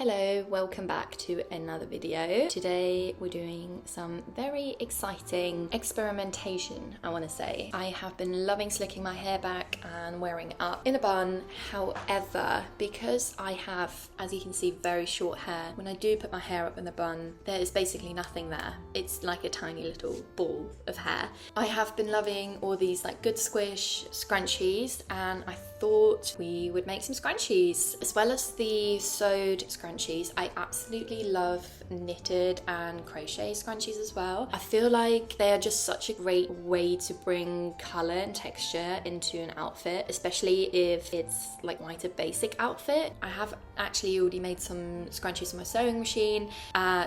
Hello, welcome back to another video. Today we're doing some very exciting experimentation, I want to say. I have been loving slicking my hair back and wearing it up in a bun. However, because I have, as you can see, very short hair, when I do put my hair up in the bun, there is basically nothing there. It's like a tiny little ball of hair. I have been loving all these like good squish scrunchies, and I thought we would make some scrunchies as well as the sewed scrunchies. I absolutely love knitted and crochet scrunchies as well. I feel like they are just such a great way to bring color and texture into an outfit, especially if it's like quite a basic outfit. I have actually already made some scrunchies on my sewing machine,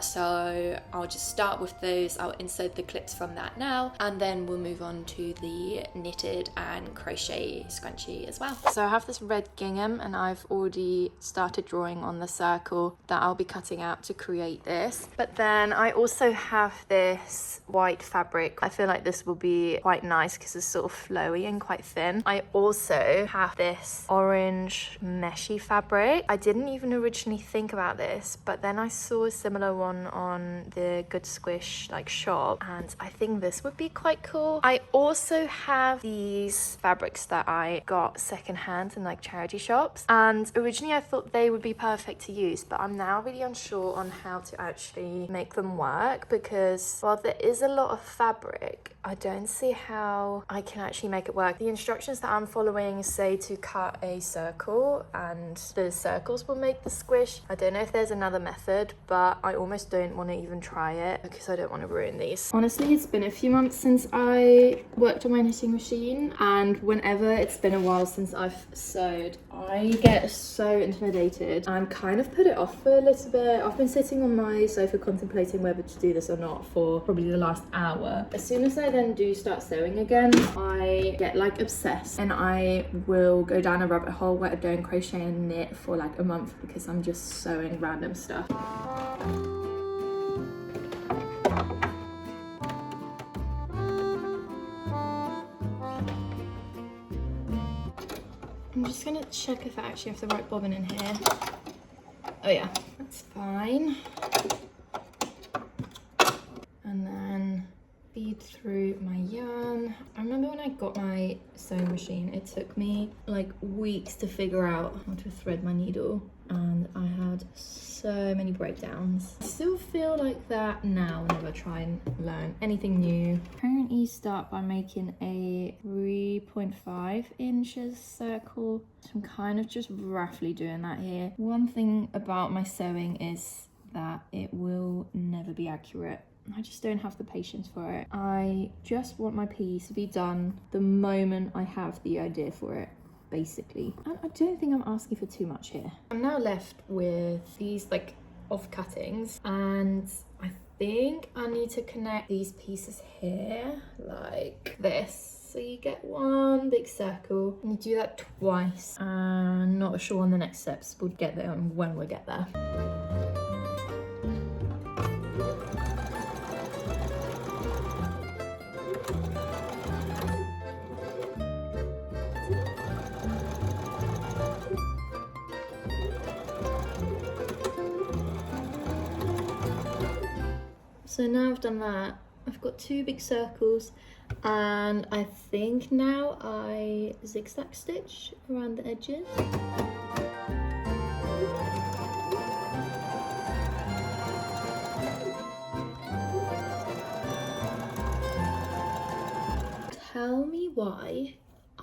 so I'll just start with those. I'll insert the clips from that now, and then we'll move on to the knitted and crochet scrunchie as well. So I have this red gingham and I've already started drawing on the circle that I'll be cutting out to create this. But then I also have this white fabric. I feel like this will be quite nice because it's sort of flowy and quite thin. I also have this orange meshy fabric. I didn't even originally think about this, but then I saw a similar one on the Good Squish like shop, and I think this would be quite cool. I also have these fabrics that I got secondhand in like charity shops, and originally I thought they would be perfect to use, but I'm now really unsure on how to actually make them work, because while there is a lot of fabric, I don't see how I can actually make it work. The instructions that I'm following say to cut a circle and the circles will make the squish. I don't know if there's another method, but I almost don't want to even try it because I don't want to ruin these. Honestly, it's been a few months since I worked on my knitting machine, and whenever it's been a while since I've sewed, I get so intimidated and kind of put it off for a little bit. I've been sitting on my sofa contemplating whether to do this or not for probably the last hour. As soon as I then do start sewing again, I get like obsessed and I will go down a rabbit hole where I don't crochet and knit for like a month because I'm just sewing random stuff. I'm just gonna check if I actually have the right bobbin in here. Oh yeah, that's fine. And then feed through my yarn. I remember when I got my sewing machine, it took me like weeks to figure out how to thread my needle, and I had so many breakdowns. I still feel like that now whenever I try and learn anything new. Currently start by making a 3.5 inches circle. So I'm kind of just roughly doing that here. One thing about my sewing is that it will never be accurate. I just don't have the patience for it. I just want my piece to be done the moment I have the idea for it, basically. And I don't think I'm asking for too much here. I'm now left with these like off cuttings, and I think I need to connect these pieces here like this. So you get one big circle and you do that twice. I'm not sure on the next steps. We'll get there and when we get there. So now I've done that, I've got two big circles, and I think now I zigzag stitch around the edges. Tell me why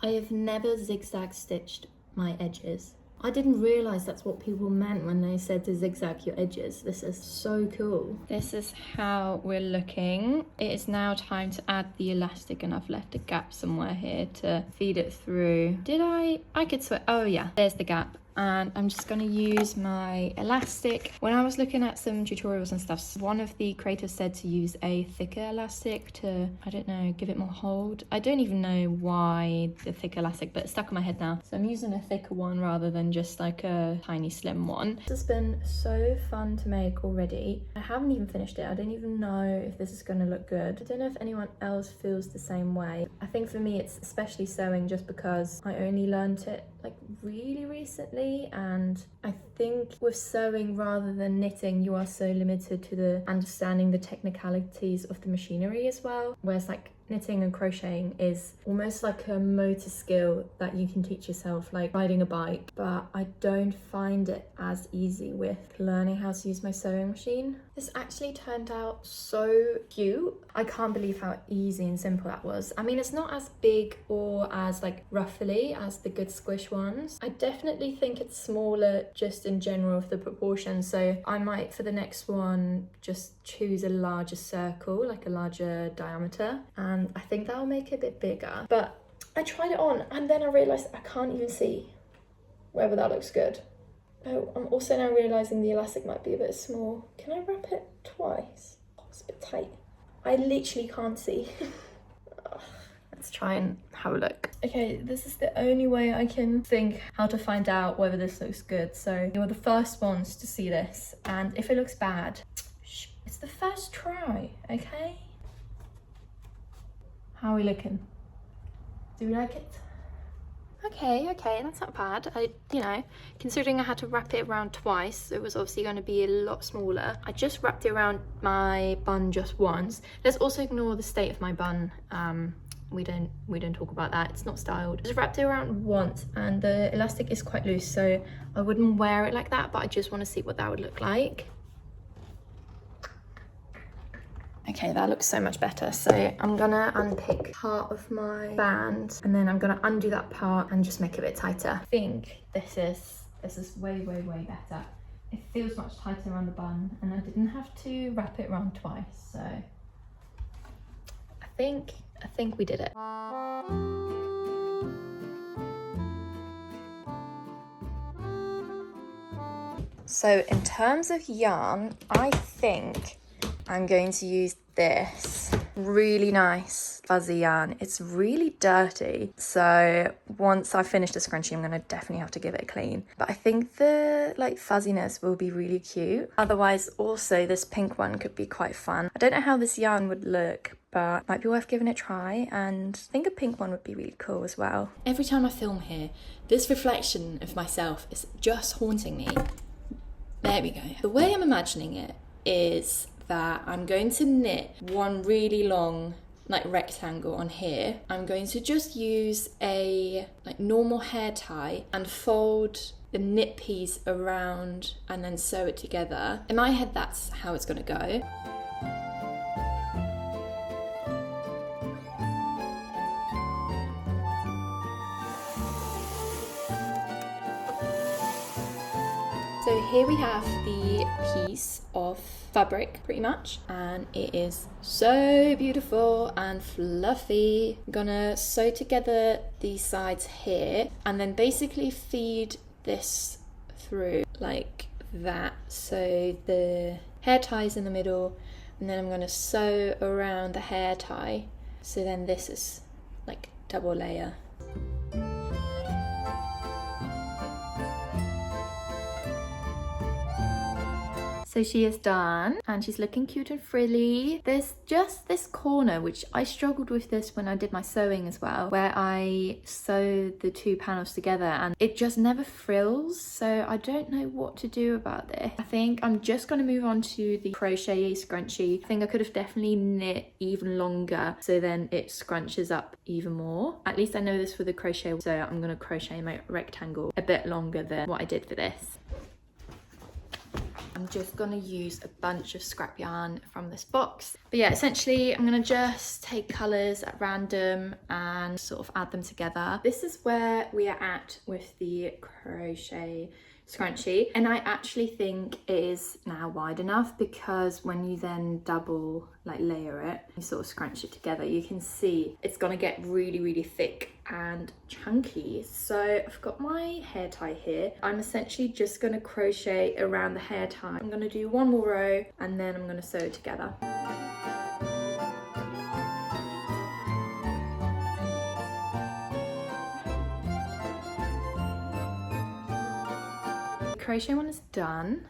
I have never zigzag stitched my edges. I didn't realise that's what people meant when they said to zigzag your edges. This is so cool. This is how we're looking. It is now time to add the elastic, and I've left a gap somewhere here to feed it through. Did I could swear, oh yeah, there's the gap. And I'm just going to use my elastic. When I was looking at some tutorials and stuff, one of the creators said to use a thicker elastic to, I don't know, give it more hold. I don't even know why the thick elastic, but it's stuck in my head now. So I'm using a thicker one rather than just like a tiny slim one. This has been so fun to make already. I haven't even finished it. I don't even know if this is going to look good. I don't know if anyone else feels the same way. I think for me it's especially sewing just because I only learned it like really recently. really. And I think with sewing rather than knitting, you are so limited to the understanding the technicalities of the machinery as well, whereas like knitting and crocheting is almost like a motor skill that you can teach yourself, like riding a bike. But I don't find it as easy with learning how to use my sewing machine. This actually turned out so cute. I can't believe how easy and simple that was. I mean, it's not as big or as like ruffly as the Good Squish ones. I definitely think it's smaller just in general of the proportions, so I might for the next one just choose a larger circle, like a larger diameter, and I think that'll make it a bit bigger. But I tried it on and then I realized I can't even see whether that looks good. Oh, I'm also now realizing the elastic might be a bit small. Can I wrap it twice? Oh, it's a bit tight. I literally can't see. Let's try and have a look. Okay, this is the only way I can think how to find out whether this looks good. So you're the first ones to see this, and if it looks bad, it's the first try, okay? How are we looking? Do we like it? Okay, that's not bad. You know, considering I had to wrap it around twice, it was obviously going to be a lot smaller. I just wrapped it around my bun just once. Let's also ignore the state of my bun. We don't talk about that. It's not styled. Just wrapped it around once, and the elastic is quite loose, so I wouldn't wear it like that, but I just want to see what that would look like. Okay, that looks so much better. So I'm gonna unpick part of my band, and then I'm gonna undo that part and just make it a bit tighter. I think this is way better. It feels much tighter around the bun, and I didn't have to wrap it around twice. So I think we did it. So in terms of yarn, I think I'm going to use this really nice fuzzy yarn. It's really dirty, so once I finish the scrunchie, I'm gonna definitely have to give it a clean. But I think the like fuzziness will be really cute. Otherwise, also this pink one could be quite fun. I don't know how this yarn would look, but might be worth giving it a try, and I think a pink one would be really cool as well. Every time I film here, this reflection of myself is just haunting me. There we go. The way I'm imagining it is that I'm going to knit one really long like rectangle on here. I'm going to just use a like normal hair tie and fold the knit piece around and then sew it together. In my head, that's how it's gonna go. So here we have the piece of fabric pretty much, and it is so beautiful and fluffy. I'm gonna sew together these sides here and then basically feed this through like that. So the hair tie is in the middle, and then I'm gonna sew around the hair tie. So then this is like double layer. So she is done and she's looking cute and frilly. There's just this corner, which I struggled with this when I did my sewing as well, where I sewed the two panels together and it just never frills. So I don't know what to do about this. I think I'm just going to move on to the crochet scrunchie. I think I could have definitely knit even longer so then it scrunches up even more. At least I know this for the crochet, so I'm going to crochet my rectangle a bit longer than what I did for this. I'm just going to use a bunch of scrap yarn from this box. But yeah, essentially I'm going to just take colours at random and sort of add them together. This is where we are at with the crochet scrunchie, and I actually think it is now wide enough, because when you then double like layer it, you sort of scrunch it together, you can see it's gonna get really thick and chunky. So I've got my hair tie here. I'm essentially just gonna crochet around the hair tie. I'm gonna do one more row and then I'm gonna sew it together. Crochet one is done.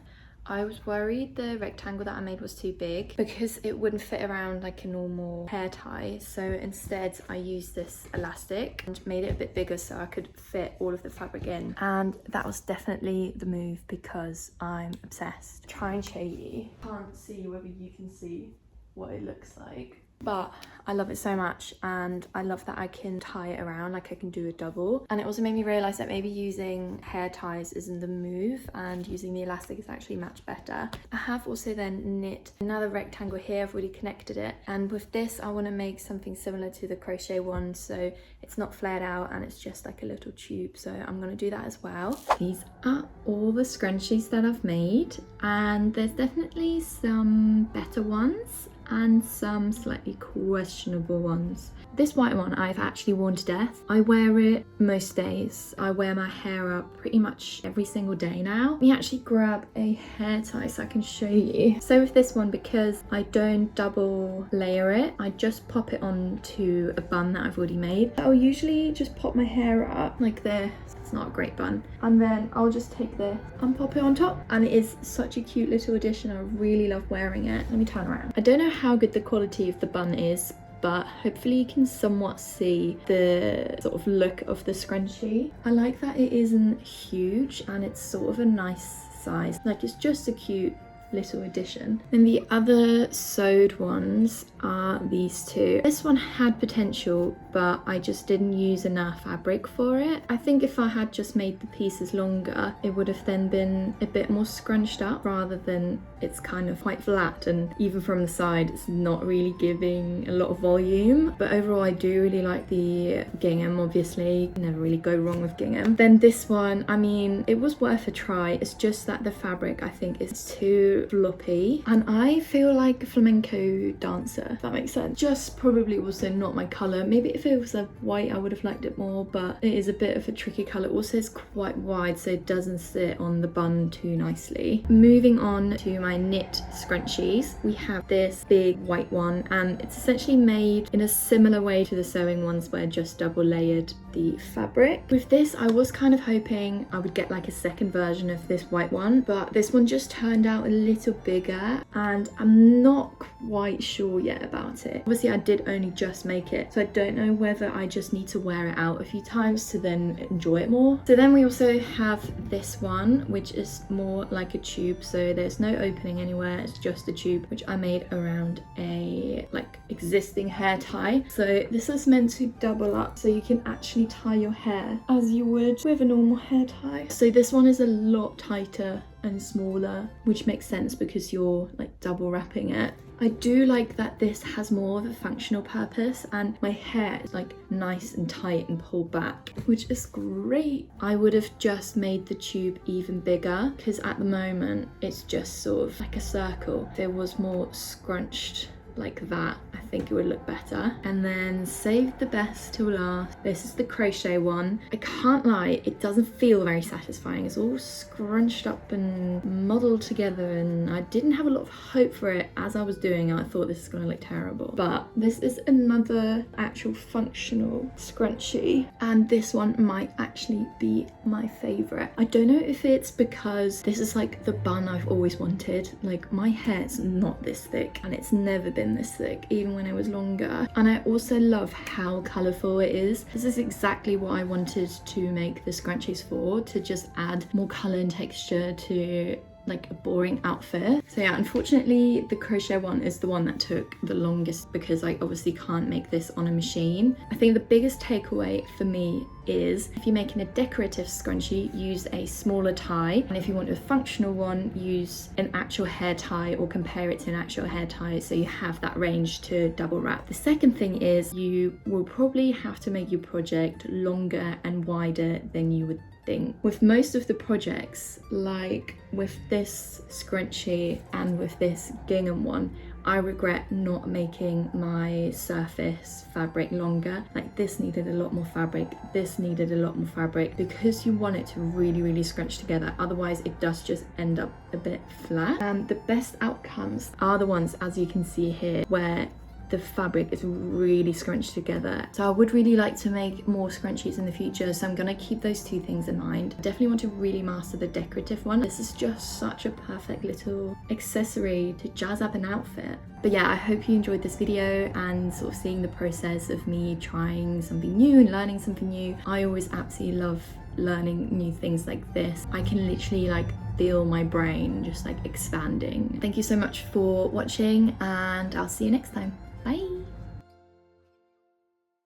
I was worried the rectangle that I made was too big because it wouldn't fit around like a normal hair tie. So instead I used this elastic and made it a bit bigger so I could fit all of the fabric in. And that was definitely the move because I'm obsessed. Try and show you. Can't see whether you can see what it looks like. But I love it so much, and I love that I can tie it around, like I can do a double. And it also made me realise that maybe using hair ties isn't the move and using the elastic is actually much better. I have also then knit another rectangle here. I've already connected it, and with this I want to make something similar to the crochet one, so it's not flared out and it's just like a little tube, so I'm going to do that as well. These are all the scrunchies that I've made, and there's definitely some better ones and some slightly questionable ones. This white one I've actually worn to death. I wear it most days. I wear my hair up pretty much every single day now. Let me actually grab a hair tie so I can show you. So with this one, because I don't double layer it, I just pop it onto a bun that I've already made. I'll usually just pop my hair up like this. It's not a great bun, and then I'll just take this and pop it on top, and it is such a cute little addition. I really love wearing it. Let me turn around. I don't know how good the quality of the bun is, but hopefully you can somewhat see the sort of look of the scrunchie. I like that it isn't huge and it's sort of a nice size, like it's just a cute little addition. And the other sewed ones are these two. This one had potential, but I just didn't use enough fabric for it. I think if I had just made the pieces longer, it would have then been a bit more scrunched up rather than it's kind of quite flat, and even from the side it's not really giving a lot of volume. But overall I do really like the gingham. Obviously never really go wrong with gingham. Then this one, I mean, it was worth a try. It's just that the fabric I think is too floppy, and I feel like a flamenco dancer, if that makes sense. Just probably also not my colour. Maybe if it was a white I would have liked it more, but it is a bit of a tricky colour. Also it's quite wide so it doesn't sit on the bun too nicely. Moving on to my knit scrunchies, we have this big white one, and it's essentially made in a similar way to the sewing ones where I just double layered the fabric. With this I was kind of hoping I would get like a second version of this white one, but this one just turned out a little bigger and I'm not quite sure yet about it. Obviously I did only just make it, so I don't know whether I just need to wear it out a few times to then enjoy it more. So then we also have this one, which is more like a tube, so there's no opening anywhere, it's just a tube, which I made around a like existing hair tie. So this is meant to double up so you can actually tie your hair as you would with a normal hair tie. So this one is a lot tighter and smaller, which makes sense because you're like double wrapping it. I do like that this has more of a functional purpose, and my hair is like nice and tight and pulled back, which is great. I would have just made the tube even bigger because at the moment it's just sort of like a circle. If it was more scrunched like that, I think it would look better. And then save the best till last. This is the crochet one. I can't lie, it doesn't feel very satisfying. It's all scrunched up and muddled together, and I didn't have a lot of hope for it as I was doing it. I thought this is gonna look terrible, but this is another actual functional scrunchie, and this one might actually be my favorite. I don't know if it's because this is like the bun I've always wanted. Like my hair's not this thick and it's never been this thick, even when it was longer. And I also love how colourful it is. This is exactly what I wanted to make the scrunchies for, to just add more colour and texture to like a boring outfit. So yeah, unfortunately the crochet one is the one that took the longest because I obviously can't make this on a machine. I think the biggest takeaway for me is if you're making a decorative scrunchie, use a smaller tie, and if you want a functional one, use an actual hair tie or compare it to an actual hair tie so you have that range to double wrap. The second thing is you will probably have to make your project longer and wider than you would think. With most of the projects, like with this scrunchie and with this gingham one, I regret not making my surface fabric longer. Like this needed a lot more fabric, this needed a lot more fabric, because you want it to really scrunch together, otherwise it does just end up a bit flat. And the best outcomes are the ones, as you can see here, where the fabric is really scrunched together. So I would really like to make more scrunchies in the future, so I'm gonna keep those two things in mind. I definitely want to really master the decorative one. This is just such a perfect little accessory to jazz up an outfit. But yeah, I hope you enjoyed this video and sort of seeing the process of me trying something new and learning something new. I always absolutely love learning new things like this. I can literally like feel my brain just like expanding. Thank you so much for watching, and I'll see you next time. Bye.